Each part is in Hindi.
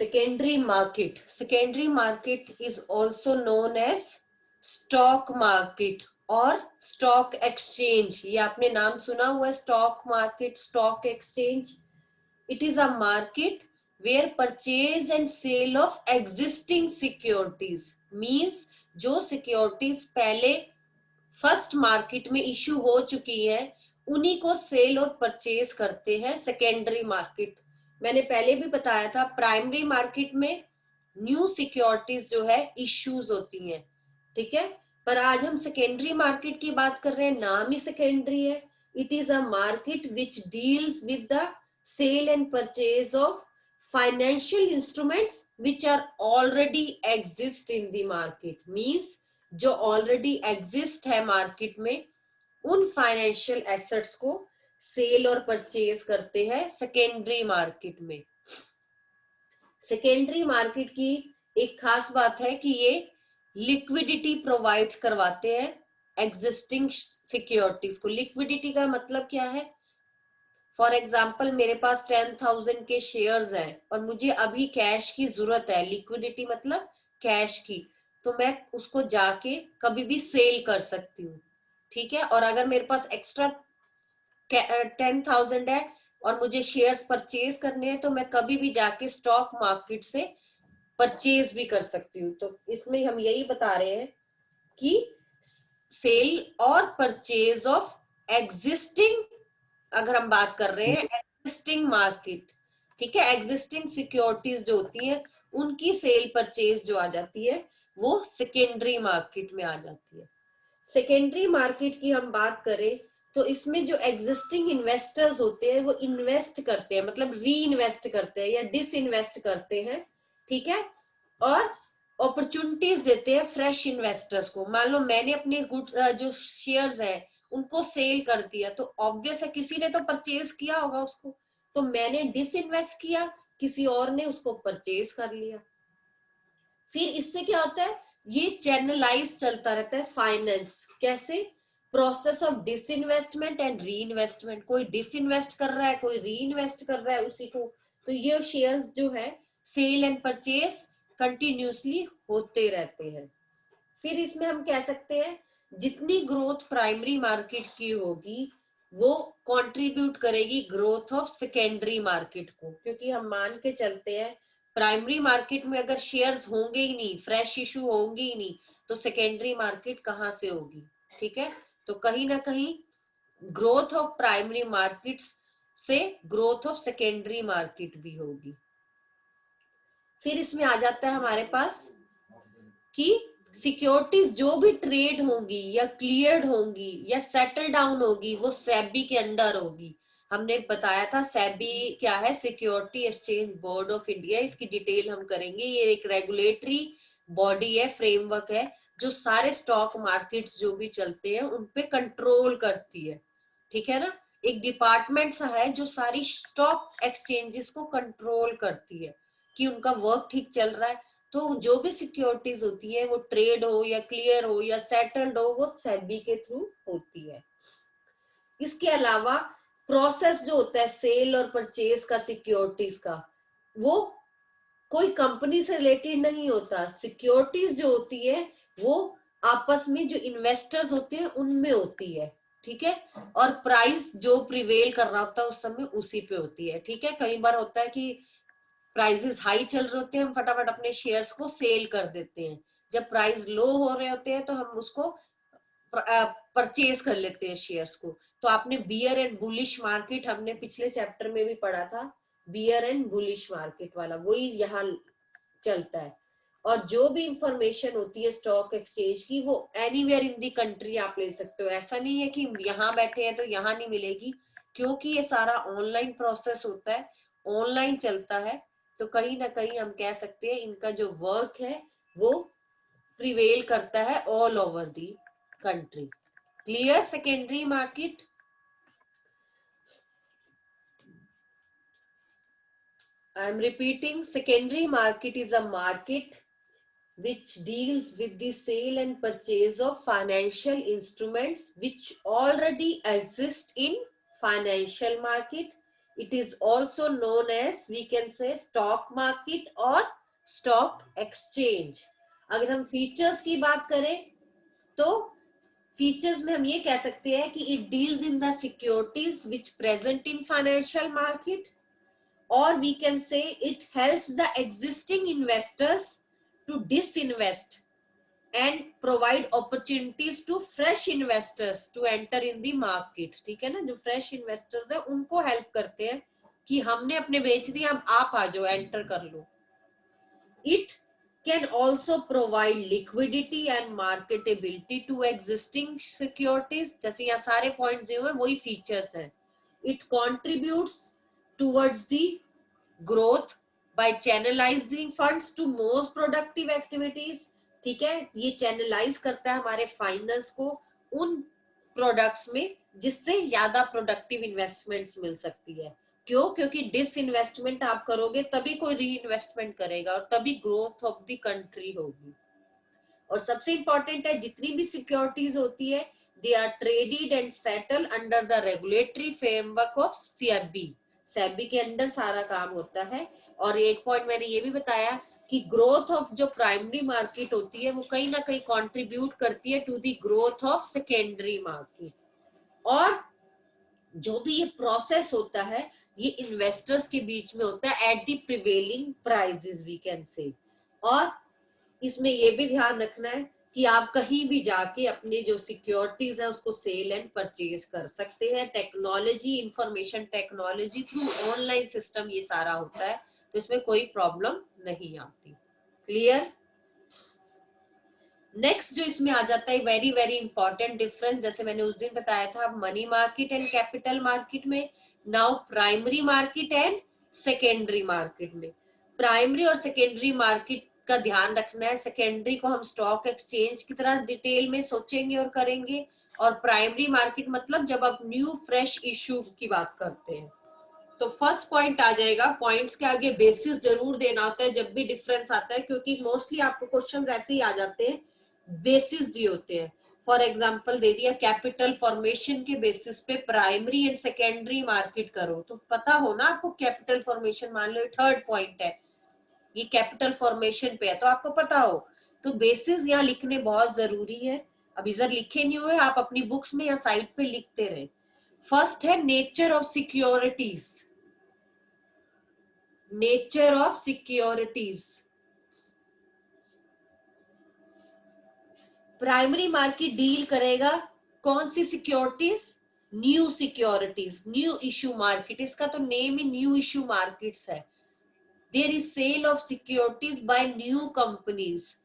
Secondary market. Secondary market is also known as stock market और stock exchange. ये आपने नाम सुना हुआ है, stock market, stock exchange. It is a market where purchase and sale of existing securities means जो securities पहले फर्स्ट मार्केट में इश्यू हो चुकी है उन्हीं को सेल और परचेज करते हैं सेकेंडरी मार्केट. मैंने पहले भी बताया था प्राइमरी मार्केट में न्यू सिक्योरिटीज जो है इश्यूज होती हैं, ठीक है. पर आज हम सेकेंडरी मार्केट की बात कर रहे हैं, नाम ही सेकेंडरी है. It is a market which deals with the sale and purchase of financial instruments which are already exist in the market. Means जो ऑलरेडी एग्जिस्ट है मार्केट में उन फाइनेंशियल एसेट्स को सेल और परचेज करते हैं सेकेंडरी मार्केट में. सेकेंडरी मार्केट की एक खास बात है कि ये लिक्विडिटी प्रोवाइड करवाते हैं एग्जिस्टिंग सिक्योरिटीज को. लिक्विडिटी का मतलब क्या है? फॉर एग्जाम्पल मेरे पास 10,000 के शेयर्स हैं और मुझे अभी कैश की जरूरत है. लिक्विडिटी मतलब कैश की, तो मैं उसको जाके कभी भी सेल कर सकती हूँ, ठीक है. और अगर मेरे पास एक्स्ट्रा 10,000 है और मुझे शेयर्स परचेज करने हैं तो मैं कभी भी जाके स्टॉक मार्केट से परचेज भी कर सकती हूँ. तो इसमें हम यही बता रहे हैं कि सेल और परचेज ऑफ एग्जिस्टिंग, अगर हम बात कर रहे हैं एग्जिस्टिंग मार्केट, ठीक है, एग्जिस्टिंग सिक्योरिटीज जो होती है उनकी सेल परचेज जो आ जाती है वो सेकेंडरी मार्केट में आ जाती है. सेकेंडरी मार्केट की हम बात करें तो इसमें जो एग्जिस्टिंग इन्वेस्टर्स होते हैं वो इन्वेस्ट करते हैं, मतलब री इन्वेस्ट करते हैं या डिस इन्वेस्ट करते हैं, ठीक है. और अपॉर्चुनिटीज देते हैं फ्रेश इन्वेस्टर्स को. मान लो मैंने अपने जो शेयर्स है उनको सेल कर दिया तो ऑब्वियस है किसी ने तो परचेज किया होगा उसको, तो मैंने डिस इन्वेस्ट किया, किसी और ने उसको परचेज कर लिया. फिर इससे क्या होता है, ये चैनलाइज चलता रहता है फाइनेंस. कैसे? Process of disinvestment and re investment. कोई डिसइन्वेस्ट कर रहा है, कोई री इन्वेस्ट कर रहा है उसी को. तो ये शेयर्स जो है सेल एंड परचेज कंटिन्यूसली होते रहते हैं. फिर इसमें हम कह सकते हैं जितनी ग्रोथ प्राइमरी मार्केट की होगी वो कंट्रीब्यूट करेगी ग्रोथ ऑफ सेकेंडरी मार्केट को. क्योंकि हम मान के चलते हैं प्राइमरी मार्केट में अगर शेयर्स होंगे ही नहीं, फ्रेश इशू होंगे ही नहीं, तो सेकेंडरी मार्केट कहाँ से होगी, ठीक है. तो कहीं ना कहीं ग्रोथ ऑफ प्राइमरी मार्केट्स से ग्रोथ ऑफ सेकेंडरी मार्केट भी होगी. फिर इसमें आ जाता है हमारे पास कि सिक्योरिटीज जो भी ट्रेड होंगी या क्लियर्ड होंगी या सेटल डाउन होगी वो सेबी के अंडर होगी. हमने बताया था सेबी क्या है, security exchange board of India. इसकी डिटेल हम करेंगे. ये एक रेगुलेटरी बॉडी है, फ्रेमवर्क है जो सारे स्टॉक मार्केट्स जो भी चलते हैं उन पे कंट्रोल करती है, ठीक है ना. एक डिपार्टमेंट सा है जो सारी स्टॉक एक्सचेंजेस को कंट्रोल करती है कि उनका वर्क ठीक चल रहा है. तो जो भी सिक्योरिटीज होती है वो ट्रेड हो या क्लियर हो या सेटल्ड हो वो सेबी के थ्रू होती है. इसके अलावा प्रोसेस जो होता है सेल और परचेज का सिक्योरिटीज का, वो कोई कंपनी से रिलेटेड नहीं होता. सिक्योरिटीज जो होती है वो आपस में जो इन्वेस्टर्स होते हैं उनमें होती है, ठीक है. और प्राइस जो प्रिवेल कर रहा होता है उस समय उसी पे होती है, ठीक है. कई बार होता है कि प्राइसेस हाई चल रहे होते हैं, हम फटाफट अपने शेयर्स को सेल कर देते हैं. जब प्राइस लो हो रहे होते हैं तो हम उसको परचेज कर लेते हैं शेयर्स को. तो आपने बियर एंड बुलिश मार्केट हमने पिछले चैप्टर में भी पढ़ा था, बियर एंड बुलिश मार्केट वाला वही यहाँ चलता है. और जो भी इंफॉर्मेशन होती है स्टॉक एक्सचेंज की वो एनीवेयर इन दी कंट्री आप ले सकते हो. ऐसा नहीं है कि यहाँ बैठे हैं तो यहाँ नहीं मिलेगी, क्योंकि ये सारा ऑनलाइन प्रोसेस होता है, ऑनलाइन चलता है. तो कहीं ना कहीं हम कह सकते हैं इनका जो वर्क है वो प्रिवेल करता है all over the country. Clear? Secondary market. I am repeating, secondary market is a market which deals with the sale and purchase of financial instruments which already exist in financial market. It is also known as, we can say, stock market और stock exchange. अगर हम फीचर्स की बात करें तो फीचर्स में हम ये कह सकते हैं कि it deals in the securities which present in financial market, or we can say it helps the existing investors to disinvest and provide opportunities to fresh investors to enter in the market. ठीक है ना, जो fresh investors है उनको help करते हैं कि हमने अपने बेच दिए, अब आप आ जाओ, एंटर कर लो. It can also provide liquidity and marketability to existing securities. जैसे यहाँ सारे पॉइंट दिए हुए वही फीचर्स हैं. It contributes towards the growth by channelizing funds to most productive activities. ठीक है, ये चैनलाइज करता है हमारे फाइनेंस को उन प्रोडक्ट्स में जिससे ज्यादा प्रोडक्टिव इन्वेस्टमेंट्स मिल सकती है. क्यों? क्योंकि डिस इन्वेस्टमेंट आप करोगे तभी कोई री इन्वेस्टमेंट करेगा और तभी ग्रोथ ऑफ द कंट्री होगी. और सबसे इंपॉर्टेंट है, जितनी भी सिक्योरिटीज होती है they are traded and settle under the regulatory framework of SEBI. SEBI के अंडर सारा काम होता है. और एक पॉइंट मैंने ये भी बताया कि ग्रोथ ऑफ जो प्राइमरी मार्केट होती है वो कहीं ना कहीं कंट्रीब्यूट करती है to the growth of secondary market. और जो भी ये प्रोसेस होता है ये इन्वेस्टर्स के बीच में होता है at the prevailing prices, we can say. और इसमें ये भी ध्यान रखना है कि आप कहीं भी जाके अपने जो सिक्योरिटीज है उसको सेल एंड परचेज कर सकते हैं. Technology, information technology through online system ये सारा होता है, तो इसमें कोई प्रॉब्लम नहीं आती. क्लियर? नेक्स्ट जो इसमें आ जाता है वेरी वेरी इंपॉर्टेंट डिफरेंस, जैसे मैंने उस दिन बताया था money market and capital market में, now primary market and secondary market में. प्राइमरी और सेकेंडरी मार्केट का ध्यान रखना है. सेकेंडरी को हम स्टॉक एक्सचेंज की तरह डिटेल में सोचेंगे और करेंगे, और प्राइमरी मार्केट मतलब जब आप न्यू फ्रेश इश्यू की बात करते हैं. तो फर्स्ट पॉइंट आ जाएगा, पॉइंट्स के आगे बेसिस जरूर देना होता है जब भी डिफरेंस आता है, क्योंकि मोस्टली आपको क्वेश्चंस ऐसे ही आ जाते हैं, बेसिस दिए होते हैं. फॉर एग्जांपल दे दिया कैपिटल फॉर्मेशन के बेसिस पे प्राइमरी एंड सेकेंडरी मार्केट करो, तो पता हो ना आपको कैपिटल फॉर्मेशन, मान लो थर्ड पॉइंट है ये कैपिटल फॉर्मेशन पे है तो आपको पता हो. तो बेसिस यहाँ लिखने बहुत जरूरी है. अब इधर लिखे नहीं हुए, आप अपनी बुक्स में या साइट पे लिखते रहे. फर्स्ट है nature of securities. Nature of securities. Primary market deal करेगा कौन सी securities? New securities, new issue market. इसका तो नेम ही न्यू इश्यू मार्केट्स है. There is sale of securities by new companies.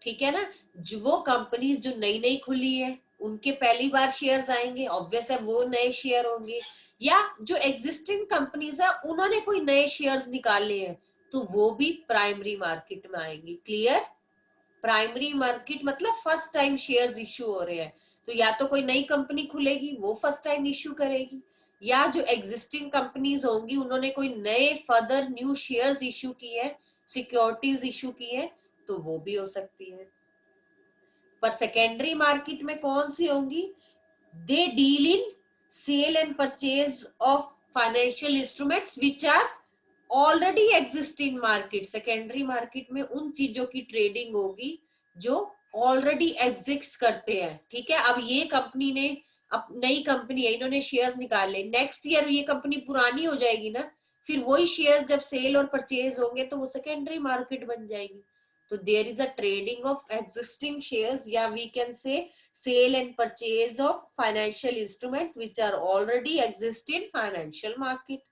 ठीक है ना, जो वो कंपनीज जो नई नई खुली है उनके पहली बार शेयर्स आएंगे, ऑब्वियस है वो नए शेयर होंगे, या जो एग्जिस्टिंग कंपनीज है उन्होंने कोई नए शेयर्स निकाले हैं तो वो भी प्राइमरी मार्केट में आएंगे. क्लियर? प्राइमरी मार्केट मतलब फर्स्ट टाइम शेयर्स इश्यू हो रहे हैं, तो या तो कोई नई कंपनी खुलेगी वो फर्स्ट टाइम इश्यू करेगी, या जो एग्जिस्टिंग कंपनीज होंगी उन्होंने कोई नए फर्दर न्यू शेयर्स इश्यू किए हैं, सिक्योरिटीज इश्यू की है, तो वो भी हो सकती है. पर सेकेंडरी मार्केट में कौन सी होंगी? They deal in sale and purchase of financial instruments which are already exist in market. Secondary market में उन चीजों की ट्रेडिंग होगी जो ऑलरेडी एग्जिस्ट करते हैं. ठीक है, अब ये कंपनी ने, अब नई कंपनी है, इन्होंने शेयर्स निकाले, नेक्स्ट ईयर ये कंपनी पुरानी हो जाएगी ना, फिर वही शेयर्स जब सेल और परचेज होंगे तो वो सेकेंडरी मार्केट बन जाएगी. तो there is a trading of existing shares, या we can say sale and purchase of financial instrument which are already exist in financial market.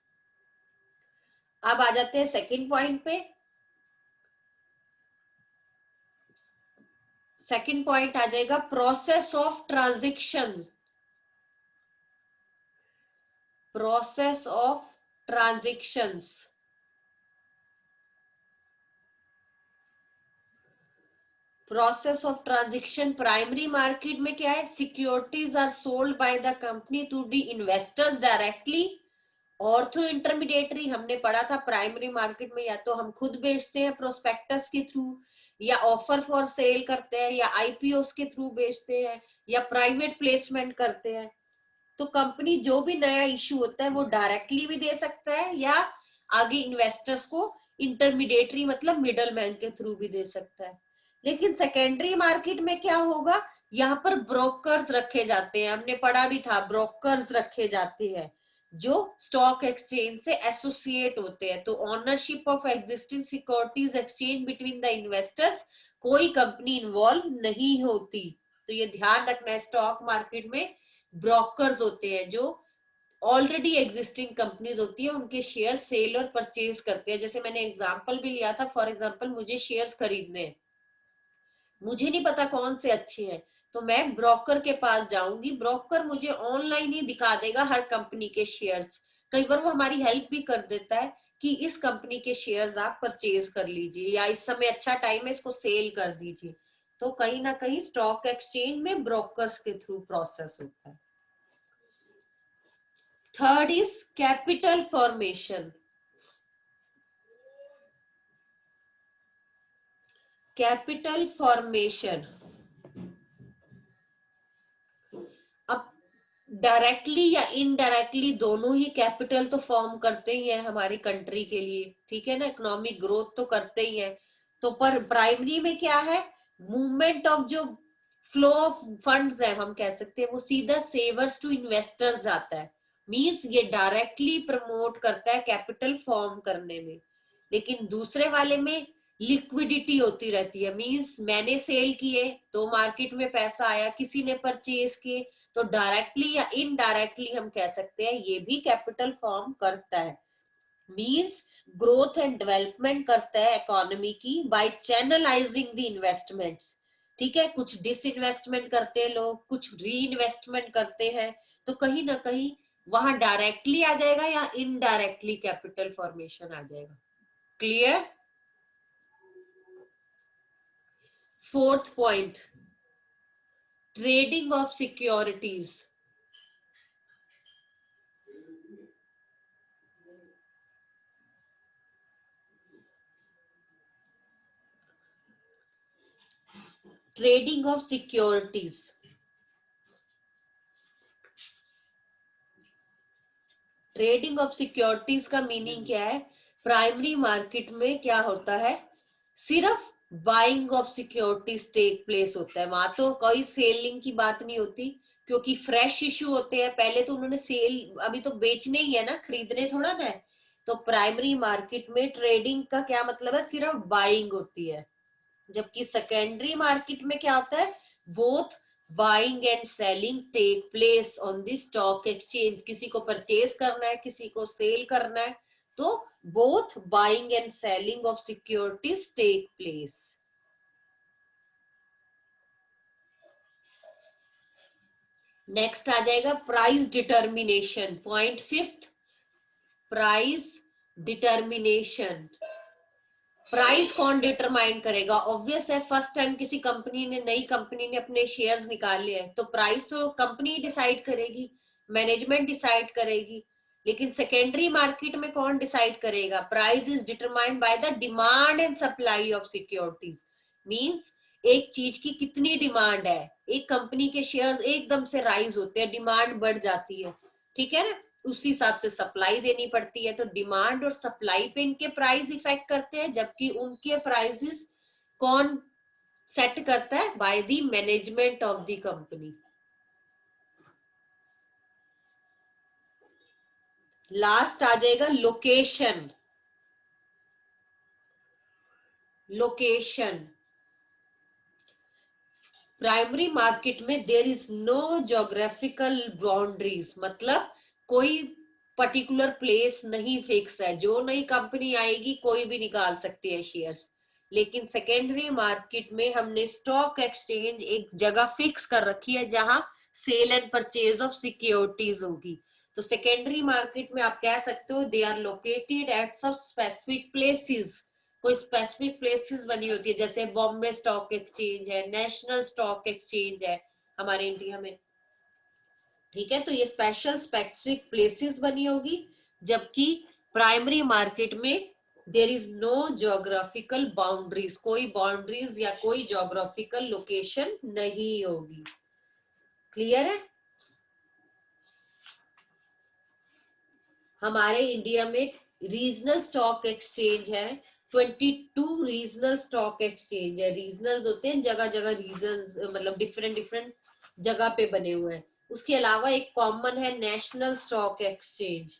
अब आ जाते हैं सेकंड पॉइंट पे. सेकंड पॉइंट आ जाएगा process of transaction. Process of transactions. Process of transaction primary market में क्या है? Securities are sold by the company to the investors directly और थ्रू इंटरमीडिएटरी. हमने पढ़ा था प्राइमरी मार्केट में या तो हम खुद बेचते हैं प्रोस्पेक्टस के थ्रू, या ऑफर फॉर सेल करते हैं, या आईपीओ के थ्रू बेचते हैं, या प्राइवेट प्लेसमेंट करते हैं. तो कंपनी जो भी नया इश्यू होता है वो डायरेक्टली भी दे सकता है या आगे इन्वेस्टर्स को इंटरमीडिएटरी मतलब मिडल मैन के थ्रू भी दे सकता है। लेकिन सेकेंडरी मार्केट में क्या होगा, यहाँ पर ब्रोकर्स रखे जाते हैं, हमने पढ़ा भी था, ब्रोकर्स रखे जाते हैं जो स्टॉक एक्सचेंज से एसोसिएट होते हैं। तो ownership of existing securities exchange between the investors, कोई कंपनी इन्वॉल्व नहीं होती। तो ये ध्यान रखना है, स्टॉक मार्केट में ब्रोकर्स होते हैं जो ऑलरेडी एग्जिस्टिंग कंपनीज होती है, उनके शेयर सेल और परचेज करते हैं। जैसे मैंने एग्जांपल भी लिया था, फॉर एग्जांपल मुझे शेयर्स खरीदने हैं, मुझे नहीं पता कौन से अच्छे हैं, तो मैं ब्रोकर के पास जाऊंगी, ब्रोकर मुझे ऑनलाइन ही दिखा देगा हर कंपनी के शेयर्स। कई बार वो हमारी हेल्प भी कर देता है कि इस कंपनी के शेयर्स आप परचेज कर लीजिए, या इस समय अच्छा टाइम है इसको सेल कर दीजिए। तो कहीं ना कहीं स्टॉक एक्सचेंज में ब्रोकर्स के थ्रू प्रोसेस होता है। Third is capital formation. Capital formation, अब डायरेक्टली या इनडायरेक्टली दोनों ही कैपिटल तो फॉर्म करते ही है हमारी कंट्री के लिए, ठीक है ना, इकोनॉमिक ग्रोथ तो करते ही है। तो पर प्राइमरी में क्या है, मूवमेंट ऑफ जो फ्लो ऑफ फंड्स है, हम कह सकते हैं वो सीधा सेवर्स टू इन्वेस्टर्स जाता है, मींस ये डायरेक्टली प्रमोट करता है कैपिटल फॉर्म करने में। लेकिन दूसरे वाले में लिक्विडिटी होती रहती है, मींस मैंने सेल किए तो मार्केट में पैसा आया, किसी ने परचेज किए, तो डायरेक्टली या इनडायरेक्टली हम कह सकते हैं ये भी कैपिटल फॉर्म करता है। मींस ग्रोथ एंड डेवलपमेंट करता है इकोनॉमी की बाय चैनलाइजिंग द इन्वेस्टमेंट्स। ठीक है, कुछ डिसइन्वेस्टमेंट करते हैं लोग, कुछ री इन्वेस्टमेंट करते हैं, तो कहीं ना कहीं वहां डायरेक्टली आ जाएगा या इनडायरेक्टली कैपिटल फॉर्मेशन आ जाएगा। Clear? Fourth point, trading of securities. Trading of securities, trading of securities का मीनिंग क्या है, प्राइमरी मार्केट में क्या होता है, सिर्फ buying of securities take place होता है, वहां तो कोई सेलिंग की बात नहीं होती, क्योंकि फ्रेश इशू होते हैं, पहले तो उन्होंने सेल, अभी तो बेचने ही है ना, खरीदने थोड़ा ना है। तो प्राइमरी मार्केट में ट्रेडिंग का क्या मतलब है, सिर्फ बाइंग होती है। जबकि सेकेंडरी मार्केट में क्या होता है, both buying and selling take place on the stock exchange, किसी को परचेज करना है, किसी को सेल करना है, तो both buying and selling of securities take place. Next आ जाएगा price determination, point fifth, price determination. Price कौन डिटरमाइन करेगा, ऑब्वियस है, फर्स्ट टाइम किसी कंपनी ने, नई कंपनी ने अपने शेयर्स निकाले हैं, तो प्राइस तो कंपनी डिसाइड करेगी, मैनेजमेंट डिसाइड करेगी। लेकिन सेकेंडरी मार्केट में कौन डिसाइड करेगा, price is determined by the demand and supply of securities. Means एक चीज की कितनी डिमांड है, एक कंपनी के शेयर्स एकदम से राइज होते हैं, डिमांड बढ़ जाती है, ठीक है ना, उस हिसाब से सप्लाई देनी पड़ती है, तो डिमांड और सप्लाई पे इनके प्राइस इफेक्ट करते हैं, जबकि उनके प्राइसेस कौन सेट करता है, by the management of the company. Last आ जाएगा लोकेशन। लोकेशन, प्राइमरी मार्केट में there is no geographical boundaries, मतलब कोई पर्टिकुलर प्लेस नहीं फिक्स है, जो नई कंपनी आएगी कोई भी निकाल सकती है शेयर्स। लेकिन सेकेंडरी मार्केट में हमने स्टॉक एक्सचेंज एक जगह फिक्स कर रखी है जहां sale and purchase of securities होगी। तो सेकेंडरी मार्केट में आप कह सकते हो they are located at some specific places, कोई स्पेसिफिक प्लेसेस बनी होती है, जैसे बॉम्बे स्टॉक एक्सचेंज है, नेशनल स्टॉक एक्सचेंज है हमारे इंडिया में, ठीक है, तो ये स्पेशल स्पेसिफिक प्लेसेस बनी होगी। जबकि प्राइमरी मार्केट में there is no geographical boundaries, कोई बाउंड्रीज या कोई ज्योग्राफिकल लोकेशन नहीं होगी। क्लियर है? हमारे इंडिया में रीजनल स्टॉक एक्सचेंज है, 22 रीजनल स्टॉक एक्सचेंज है। रीजनल होते हैं जगह जगह, रीजन मतलब डिफरेंट डिफरेंट जगह पे बने हुए हैं। उसके अलावा एक कॉमन है नेशनल स्टॉक एक्सचेंज,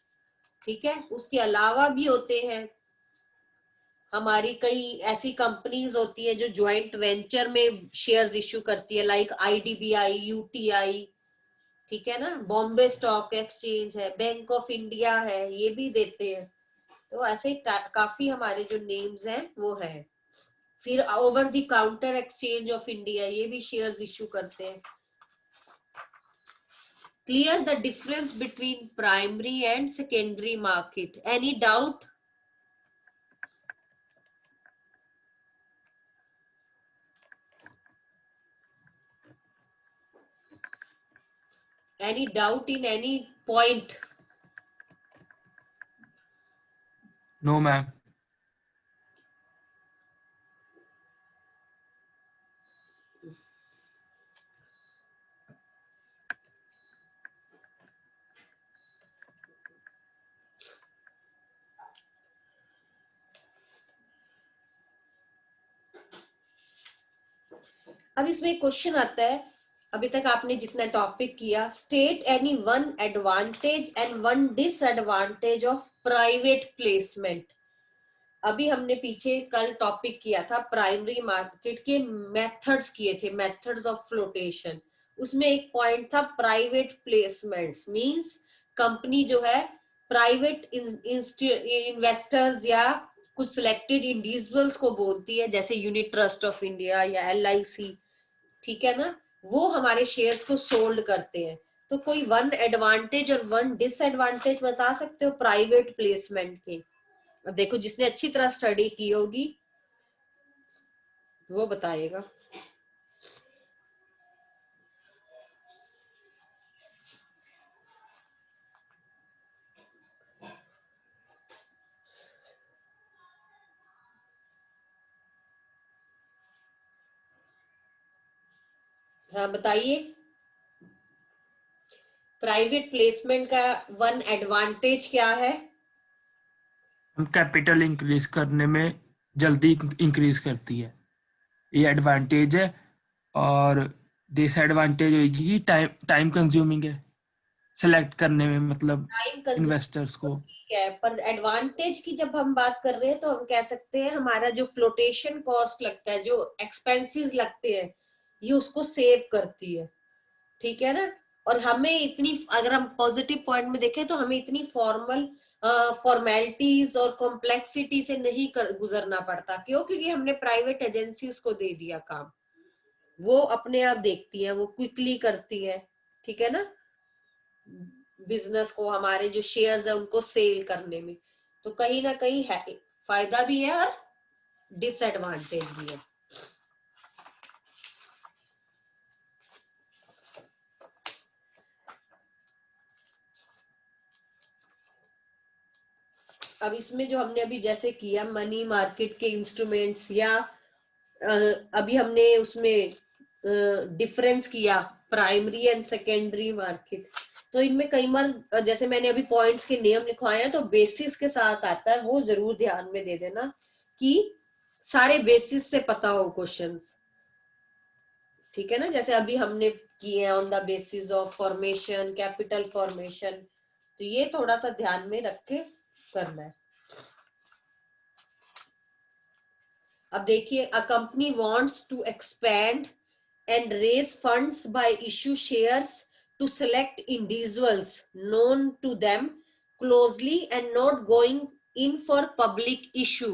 ठीक है। उसके अलावा भी होते हैं हमारी कई ऐसी कंपनीज होती है जो ज्वाइंट वेंचर में शेयर्स इश्यू करती है, लाइक आईडीबीआई, यूटीआई, ठीक है ना। बॉम्बे स्टॉक एक्सचेंज है, बैंक ऑफ इंडिया है, ये भी देते हैं। तो ऐसे काफी हमारे जो नेम्स हैं वो है। फिर over the counter exchange of India, ये भी शेयर्स इश्यू करते हैं। Clear the difference between primary and secondary market, any doubt? Any doubt in any point? No, ma'am. अब इसमें क्वेश्चन आता है, अभी तक आपने जितना टॉपिक किया, state any one advantage and one disadvantage of private placement. अभी हमने पीछे कल टॉपिक किया था प्राइमरी मार्केट के मेथड्स किए थे, मेथड्स ऑफ फ्लोटेशन। उसमें एक पॉइंट था प्राइवेट प्लेसमेंट्स, मींस कंपनी जो है प्राइवेट इन्वेस्टर्स या कुछ सिलेक्टेड इंडिविजुअल्स को बोलती है, जैसे यूनिट ट्रस्ट ऑफ इंडिया या एलआईसी, ठीक है ना, वो हमारे शेयर्स को सोल्ड करते हैं। तो कोई वन एडवांटेज और वन डिसएडवांटेज बता सकते हो प्राइवेट प्लेसमेंट के? अब देखो, जिसने अच्छी तरह स्टडी की होगी वो बताएगा। हाँ बताइए, प्राइवेट प्लेसमेंट का वन एडवांटेज क्या है? हम कैपिटल इंक्रीज करने में जल्दी इंक्रीज करती है, ये एडवांटेज है। और डिसएडवांटेज होगी कि टाइम टाइम कंज्यूमिंग है सेलेक्ट करने में, मतलब टाइम कंज्यूम, इन्वेस्टर्स तो को। ठीक है, पर एडवांटेज की जब हम बात कर रहे हैं तो हम कह सकते हैं हमारा जो फ्लोटेशन कॉस्ट लगता है, जो एक्सपेंसेस लगते हैं, ये उसको सेव करती है, ठीक है ना। और हमें इतनी, अगर हम पॉजिटिव पॉइंट में देखें तो हमें इतनी फॉर्मेलिटीज और कॉम्प्लेक्सिटी से नहीं गुजरना पड़ता। क्यों? क्योंकि हमने प्राइवेट एजेंसीज को दे दिया काम, वो अपने आप देखती है, वो क्विकली करती है, ठीक है ना, बिजनेस को, हमारे जो शेयर्स है उनको सेल करने में। तो कहीं ना कहीं है, फायदा भी है और डिसएडवांटेज भी है। अब इसमें जो हमने अभी जैसे किया मनी मार्केट के इंस्ट्रूमेंट्स, या अभी हमने उसमें डिफरेंस किया प्राइमरी एंड सेकेंडरी मार्केट, तो इनमें कई बार जैसे मैंने अभी पॉइंट्स के नियम लिखवाए हैं तो बेसिस के साथ आता है, वो जरूर ध्यान में दे देना कि सारे बेसिस से पता हो क्वेश्चन, ठीक है ना। जैसे अभी हमने किए हैं on the basis of formation, capital formation, तो ये थोड़ा सा ध्यान में रख के करना है। अब देखिए, a company wants to expand and raise funds by issue shares to select individuals known to them closely and not going in for public issue.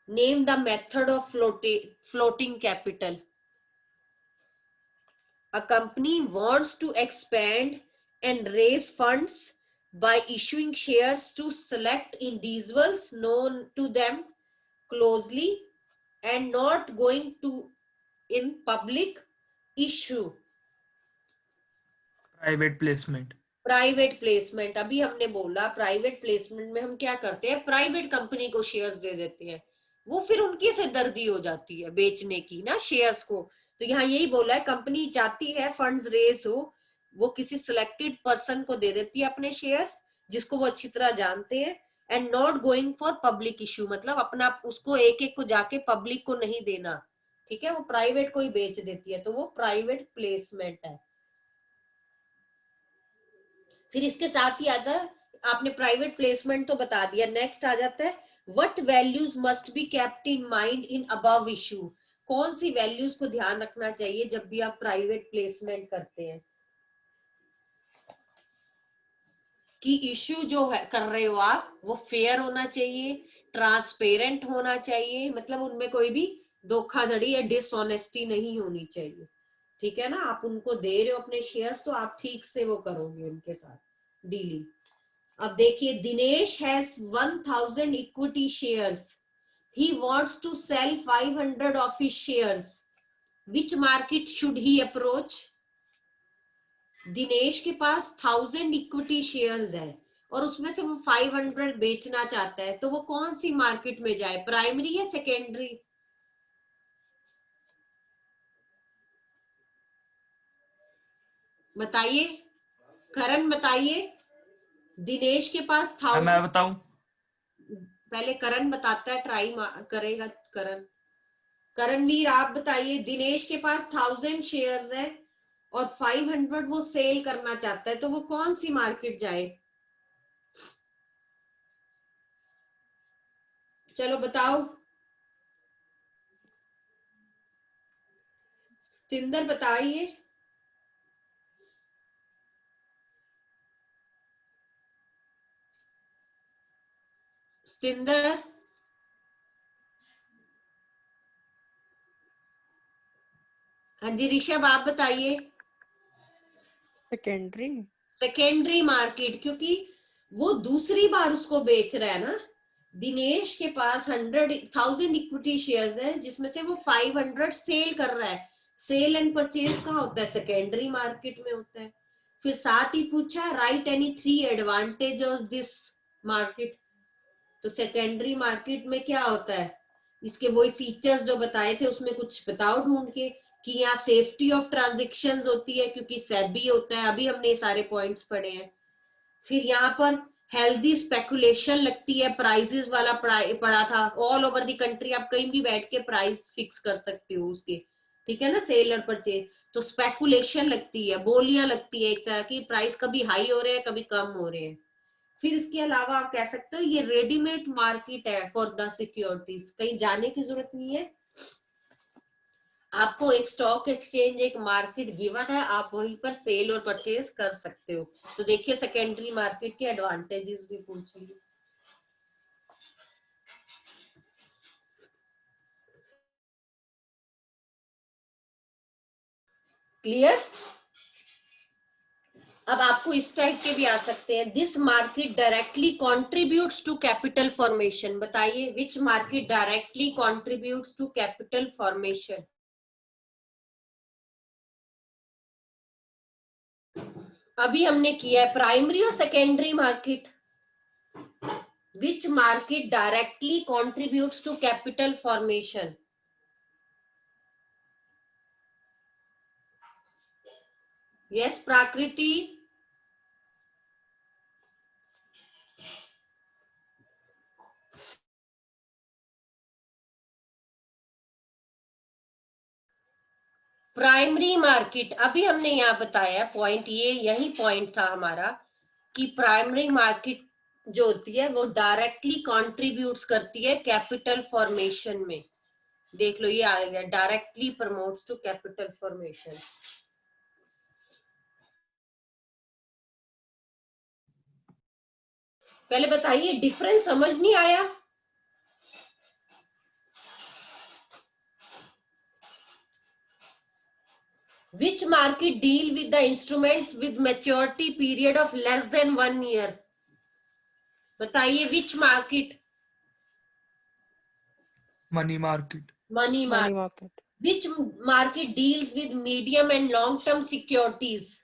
Name the method of floating capital. A company wants to expand and raise funds by issuing shares to select individuals known to them closely and not going to in public issue. Private placement. Private placement, अभी हमने बोला प्राइवेट प्लेसमेंट में हम क्या करते हैं, प्राइवेट कंपनी को शेयर्स दे देते हैं, वो फिर उनकी सिरदर्दी हो जाती है बेचने की ना शेयर्स को। तो यहाँ यही बोला है, कंपनी चाहती है फंड्स रेज हो वो किसी सिलेक्टेड पर्सन को दे देती है अपने शेयर्स, जिसको वो अच्छी तरह जानते हैं, and not going for public issue, मतलब अपना उसको एक एक को जाके पब्लिक को नहीं देना, ठीक है, वो प्राइवेट को ही बेच देती है, तो वो प्राइवेट प्लेसमेंट है। फिर इसके साथ ही आता है, आपने प्राइवेट प्लेसमेंट तो बता दिया, नेक्स्ट आ जाता है what values must be kept in mind in above issue, कौन सी वैल्यूज को ध्यान रखना चाहिए जब भी आप प्राइवेट प्लेसमेंट करते हैं, कि इश्यू जो है कर रहे हो आप वो फेयर होना चाहिए, ट्रांसपेरेंट होना चाहिए, मतलब उनमें कोई भी धोखाधड़ी या डिसऑनेस्टी नहीं होनी चाहिए, ठीक है ना, आप उनको दे रहे हो अपने शेयर्स तो आप ठीक से वो करोगे उनके साथ डीलिंग। अब देखिए, Dinesh has 1000 equity shares, he wants to sell 500 of his shares, which market should he approach. Dinesh के पास 1000 इक्विटी शेयर्स है और उसमें से वो 500 बेचना चाहता है, तो वो कौन सी मार्केट में जाए, प्राइमरी या सेकेंडरी? बताइए, करण बताइए, दिनेश के पास मैं 1000, बताऊं? पहले करण बताता है, ट्राई करेगा करण। करणवीर आप बताइए, दिनेश के पास 1000 शेयर्स है और 500 वो सेल करना चाहता है, तो वो कौन सी मार्केट जाए? चलो बताओ, सिंदर बताइए। सिंदर, हाँ जी ऋषभ आप बताइए। सेकेंडरी। सेकेंडरी मार्केट, क्योंकि वो दूसरी बार उसको बेच रहा है ना, दिनेश के पास 1000 इक्विटी शेयर्स है जिसमें से वो 500 सेल कर रहा है, सेल एंड परचेज कहाँ होता है, सेकेंडरी मार्केट में होता है। फिर साथ ही पूछा right any 3 advantage of this market, तो सेकेंडरी मार्केट में क्या होता है, इसके वही फीचर्स जो बताए थे उसमें कुछ बताओ ढूंढ के, कि यहाँ सेफ्टी ऑफ ट्रांजेक्शन्स होती है क्योंकि सेबी होता है, अभी हमने ये सारे पॉइंट्स पढ़े हैं। फिर यहाँ पर हेल्दी स्पेकुलेशन लगती है, प्राइजेस वाला पढ़ा था, ऑल ओवर द कंट्री आप कहीं भी बैठ के प्राइस फिक्स कर सकते हो उसके, ठीक है ना, सेल और परचेज, तो स्पेकुलेशन लगती है, बोलियां लगती है एक तरह की, प्राइस कभी हाई हो रहे हैं कभी कम हो रहे हैं। फिर इसके अलावा आप कह सकते हो ये रेडीमेड मार्केट है फॉर द सिक्योरिटीज, कहीं जाने की जरूरत नहीं है, आपको एक स्टॉक एक्सचेंज एक मार्केट गिवन है, आप वहीं पर सेल और परचेज कर सकते हो। तो देखिए सेकेंडरी मार्केट के एडवांटेजेस भी पूछ लिए। क्लियर? अब आपको इस टाइप के भी आ सकते हैं, this market directly contributes to capital formation, बताइए which market directly contributes to capital formation. अभी हमने किया है प्राइमरी और secondary market, which market directly contributes to capital formation. Yes Prakriti, primary market, अभी हमने यहाँ बताया पॉइंट, ये यही पॉइंट था हमारा कि प्राइमरी मार्केट जो होती है वो डायरेक्टली कॉन्ट्रीब्यूट्स करती है कैपिटल फॉर्मेशन में, देख लो ये आ गया, directly promotes to capital formation. पहले बताइए डिफरेंस समझ नहीं आया? Which market deal with the instruments with maturity period of less than 1 year? बताइए which market? Money market. Money money market. Market. Which market deals with medium and long term securities?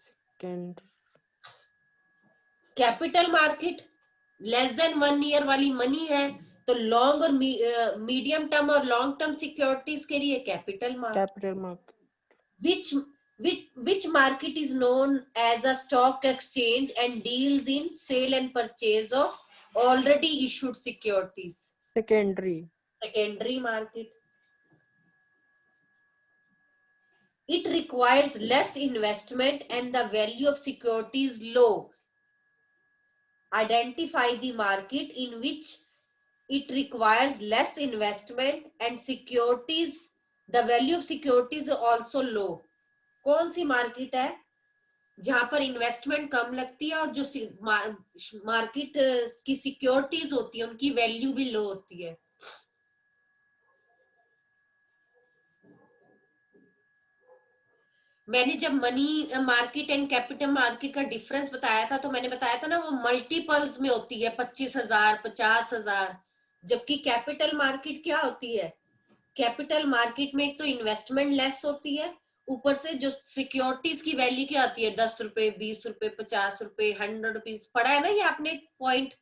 Second. Capital market. Less than 1 year वाली मनी है, तो लॉन्ग और मीडियम टर्म और लॉन्ग टर्म सिक्योरिटीज के लिए capital market. Capital market. which market is known as a stock exchange and deals in sale and purchase of already issued securities? Secondary. Secondary market. It requires less investment and the value of securities low. Identify the market in which it requires less investment and securities, the value of securities is also low. कौन सी मार्केट है जहां पर इन्वेस्टमेंट कम लगती है और जो मार्केट की सिक्योरिटीज होती है उनकी वैल्यू भी लो होती है? मैंने जब money market and capital market का डिफरेंस बताया था तो मैंने बताया था ना वो मल्टीपल्स में होती है, 25,000, 50,000, जबकि कैपिटल मार्केट क्या होती है? कैपिटल मार्केट में एक तो इन्वेस्टमेंट लेस होती है, ऊपर से जो सिक्योरिटीज की वैल्यू क्या आती है? 10 रुपए, 20 रुपए, 50 रुपए, 100 रुपीज। पढ़ा है ना ये आपने पॉइंट?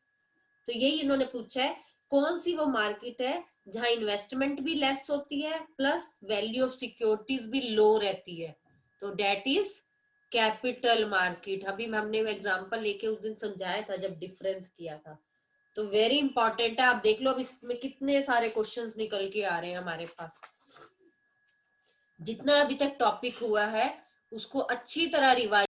तो यही इन्होंने पूछा है, कौन सी वो मार्केट है जहां इन्वेस्टमेंट भी लेस होती है प्लस वैल्यू ऑफ सिक्योरिटीज भी लो रहती है? तो डेट इज कैपिटल मार्केट। अभी हमने एग्जांपल लेके उस दिन समझाया था जब डिफरेंस किया था। तो वेरी इंपॉर्टेंट है, आप देख लो अब इसमें कितने सारे क्वेश्चंस निकल के आ रहे हैं हमारे पास। जितना अभी तक टॉपिक हुआ है उसको अच्छी तरह रिवाइज